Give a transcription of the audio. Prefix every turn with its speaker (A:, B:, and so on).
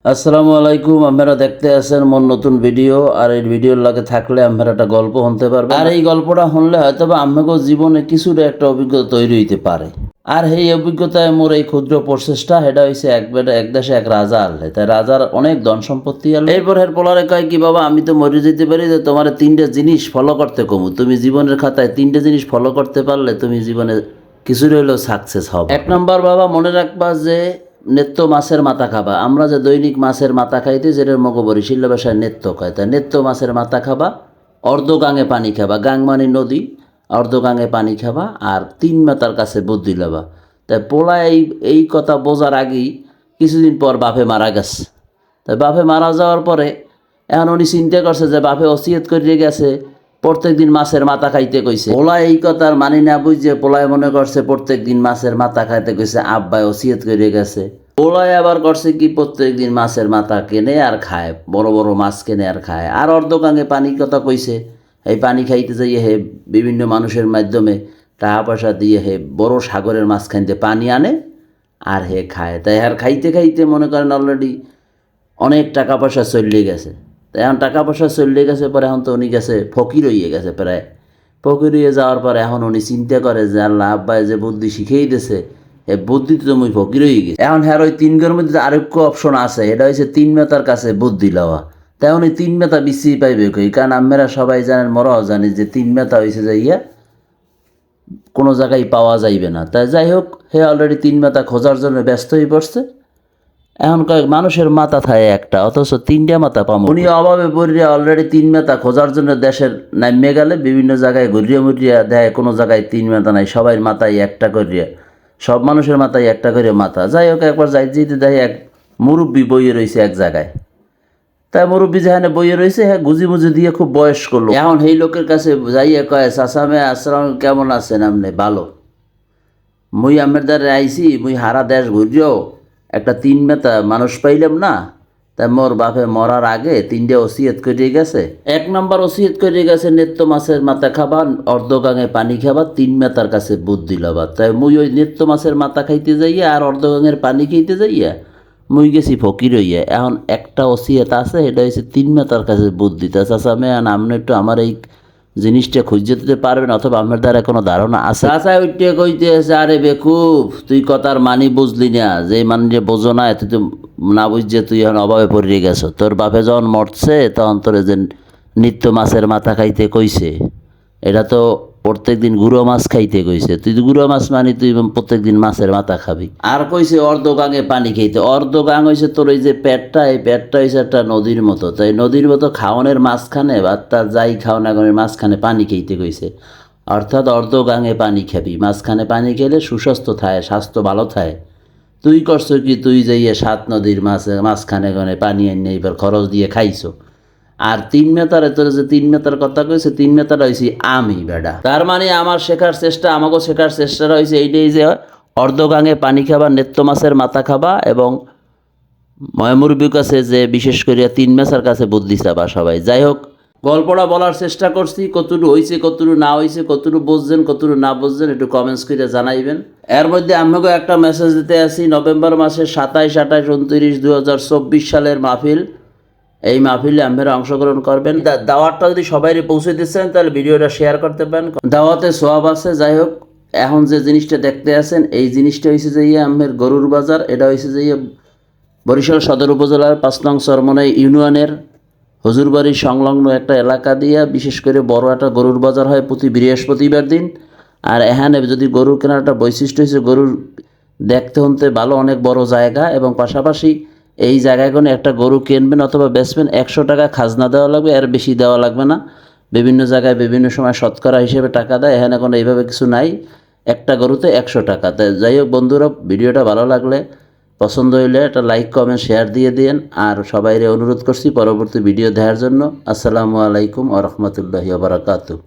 A: আসসালামু আলাইকুম। আপনারা দেখতে আছেন মোর নতুন ভিডিও। আর এই ভিডিওর লাগে থাকলে আপনারা একটা গল্প শুনতে পারবেন। আর এই গল্পটা শুনলে হয়তো বা আপনাকে জীবনে কিছুটা একটা অভিজ্ঞতা তৈরি হইতে পারে। আর এই অভিজ্ঞতায় মোর এই ক্ষুদ্র প্রচেষ্টা সেটা হয়েছে এক দেশে এক রাজা আনলে। তাই রাজার অনেক ধন সম্পত্তি আনলে। এরপর পোলারে কয় কি, বাবা আমি তো মরে যেতে পারি, যে তোমার তিনটে জিনিস ফলো করতে কমু। তুমি জীবনের খাতায় তিনটে জিনিস ফলো করতে পারলে তুমি জীবনে কিছুটা হলেও সাকসেস হবে। এক নম্বর, বাবা মনে রাখবা যে নেত্য মাছের মাথা খাবা। আমরা যে দৈনিক মাছের মাথা খাইতে, যেটার মগো বরিশাল ভাষায় নেত্য কয়, তা নেত্য মাছের মাথা খাবা, অর্ধ গাঙে পানি খাবা, গাং মানে নদী, অর্ধ গাঙে পানি খাবা, আর তিন মাতার কাছে বুদ্ধি লাবা। তাই পোলা এই কথা বোঝার আগেই কিছুদিন পর বাপে মারা গেছে। তাই বাপে মারা যাওয়ার পরে এখন উনি চিন্তা করছে যে বাপে ওসিয়ত করিয়ে গেছে প্রত্যেক দিন মাছের মাথা খাইতে কইছে। পোলায় এই কথার মানি না বুঝছে, পোলায় মনে করছে প্রত্যেক দিন মাছের মাথা খাইতে কইছে, আব্বাই ওসিয়ত করে গেছে। পোলায় আবার করছে কি, প্রত্যেক দিন মাছের মাথা কেনে আর খায়, বড় বড় মাছ কেনে আর খায়। আর অর্ধগাঙে পানির কথা কইছে, এই পানি খাইতে যাইয়ে হে বিভিন্ন মানুষের মাধ্যমে টাকা পয়সা দিয়ে হে বড় সাগরের মাঝখানতে পানি আনে আর হে খায়। তাই আর খাইতে খাইতে মনে করেন অলরেডি অনেক টাকা পয়সা চলে গেছে। তাই এখন টাকা পয়সা চলে গেছে পরে এখন তো উনি গেছে ফকির হইয়ে গেছে প্রায়। ফকির হয়ে যাওয়ার পরে এখন উনি চিন্তা করে যে আল্লাহ আব্বাই যে বুদ্ধি শিখেই দিয়েছে, এ বুদ্ধিতে তো মুই ফকির হয়ে গেছি। এখন হ্যাঁ ওই তিনগের মধ্যে আরেকটা অপশন আছে, এটা হচ্ছে তিন মেতার কাছে বুদ্ধি লওয়া। তাই উনি তিন মেতা বিসি পাইবে কই, কারণ আমরা সবাই জানেন, মরাও জানি যে তিন মেতা হয়েছে যে কোনো জায়গায় পাওয়া যাইবে না। তাই যাই হোক, হে অলরেডি তিন মেতা খোঁজার জন্য ব্যস্ত হয়ে পড়ছে। এখন কয়েক মানুষের মাথা থাকে একটা, অথচ তিনটা মাথা পাবো। উনি অভাবে পড়িয়া অলরেডি তিন মাথা খোঁজার জন্য দেশের নামিয়ে গেলে বিভিন্ন জায়গায় ঘুরিয়ে মুরিয়া দেয়, কোনো জায়গায় তিন মাথা নাই, সবাই মাথায় একটা করিয়া, সব মানুষের মাথায় একটা করে মাথা। যাই হোক, একবার যেতে দেখে এক মুরব্বী বইয়ে রয়েছে এক জায়গায়। তাই মুরব্বী যেখানে বইয়ে রয়েছে, হ্যাঁ গুজি মুজি দিয়ে খুব বয়স্ক লোক। এখন সেই লোকের কাছে যাইয়া কয়, চাচা আসসালাম, কেমন আছেন আপনি? ভালো। মুই আমের দ্বারে আইসি, মুই হারা দেশ ঘুরিও একটা তিন মেতা মানুষ পাইলাম না। তাই মোর বাপে মরার আগে তিনটে ওসিয়ত করিয়ে গেছে। এক নম্বর ওসিয়ত করিয়ে গেছে, নেত্য মাছের মাথা খাবা, অর্ধগাঙে পানি খাবা, তিন মেতার কাছে বুদ্ধি লবা। তাই মুই ওই নেত্য মাছের মাথা খাইতে যাইয়া আর অর্ধগাঙের পানি খাইতে যাইয়া মুই গেছি ফকির হইয়া। এখন একটা ওসিয়ত আছে, এটা হচ্ছে তিন মেতার কাছে বুদ্ধি। তা চাচা মেয়ান আপনি একটু আমার এই জিনিসটা খুঁজে দিতে পারবেন, অথবা আপনার দ্বারা কোনো ধারণা আছে? চাচা উঠে কইতে আছে, আরে বেকুব তুই কথার মানি বুঝলি না, যে মানে যে বোঝো না, তুই তো না বুঝছে তুই এখন অভাবে পড়ে গেছো। তোর বাপে যখন মরছে তখন তোর যে নিত্য মাছের মাথা খাইতে কইছে, এটা তো প্রত্যেক দিন গুঁড়ো মাছ খাইতে কইছে। তুই গুঁড়ো মাছ মানে তুই প্রত্যেক দিন মাছের মাথা খাবি। আর কইছে অর্ধগাঙে পানি খাইতে। অর্ধগাং হয়েছে তোর এই যে পেটটা, এই পেটটা হয়েছে একটা নদীর মতো। তাই নদীর মতো খাওয়ানোর মাঝখানে বা তার যাই খাওয়ানোর মাঝখানে পানি খাইতে কইছে। অর্থাৎ অর্ধগাঙে পানি খাবি, মাঝখানে পানি খেলে সুস্বাস্থ্য থাকে, স্বাস্থ্য ভালো থাকে। তুই করছো কি, তুই যাইয়া 7 নদীর মাঝখানে পানি এনে এবার খরচ দিয়ে খাইছো। আর তিন মেতার তোর যে তিন মেতার কথা কইছে, তিন মেতার হয়েছি আমি বেডা। তার মানে আমার শেখার চেষ্টা, আমাকে শেখার চেষ্টাটা হয়েছে এইটাই যে অর্ধগাঙে পানি খাবা, নেত্য মাছের মাথা খাবা, এবং ময়মুরবির কাছে যে বিশেষ করিয়া তিন মেসার কাছে বুদ্ধি চাবা সবাই। যাই হোক, গল্পটা বলার চেষ্টা করছি, কতটুকু হয়েছে কতটুকু না হয়েছে, কতটুকু বুঝছেন কতটুকু না বুঝছেন, একটু কমেন্টস করে জানাইবেন। এর মধ্যে আমাকে একটা মেসেজ দিতে আসি, নভেম্বর মাসের 27, 28, 29, 2024 সালের মাহফিল। এই মাহফিলে আপনারা অংশগ্রহণ করবেন। দাওয়াতটা যদি সবাই পৌঁছে দিচ্ছেন তাহলে ভিডিওটা শেয়ার করতে পারেন, দাওয়াতে সোয়াব আছে। যাই হোক, এখন যে জিনিসটা দেখতে আছেন, এই জিনিসটা হয়েছে যে আপনার গরুর বাজার। এটা হয়েছে যে বরিশাল সদর উপজেলার 5 নং চরমনাই ইউনিয়নের হুজুরবাড়ির সংলগ্ন একটা এলাকা দিয়ে বিশেষ করে বড় একটা গরুর বাজার হয় প্রতি বৃহস্পতিবার দিন। আর এখানে যদি গরুর কেনার একটা বৈশিষ্ট্য হয়েছে, গরুর দেখতে হতে ভালো, অনেক বড় জায়গা, এবং পাশাপাশি এই জায়গায় কোনো একটা গরু কিনবেন অথবা বেচবেন 100 টাকা খাজনা দেওয়া লাগবে, এর বেশি দেওয়া লাগবে না। বিভিন্ন জায়গায় বিভিন্ন সময় শতকরা হিসেবে টাকা দেয়, এখানে কোনো এইভাবে কিছু নাই। একটা গরুতে 100 টাকা। তাই যাই হোক বন্ধুরা, ভিডিওটা ভালো লাগলে, পছন্দ হইলে একটা লাইক কমেন্ট শেয়ার দিয়ে দিন। আর সবাইরে অনুরোধ করছি পরবর্তী ভিডিও দেখার জন্য। আসসালামু আলাইকুম ওয়া রাহমাতুল্লাহি ওয়া বারাকাতুহু।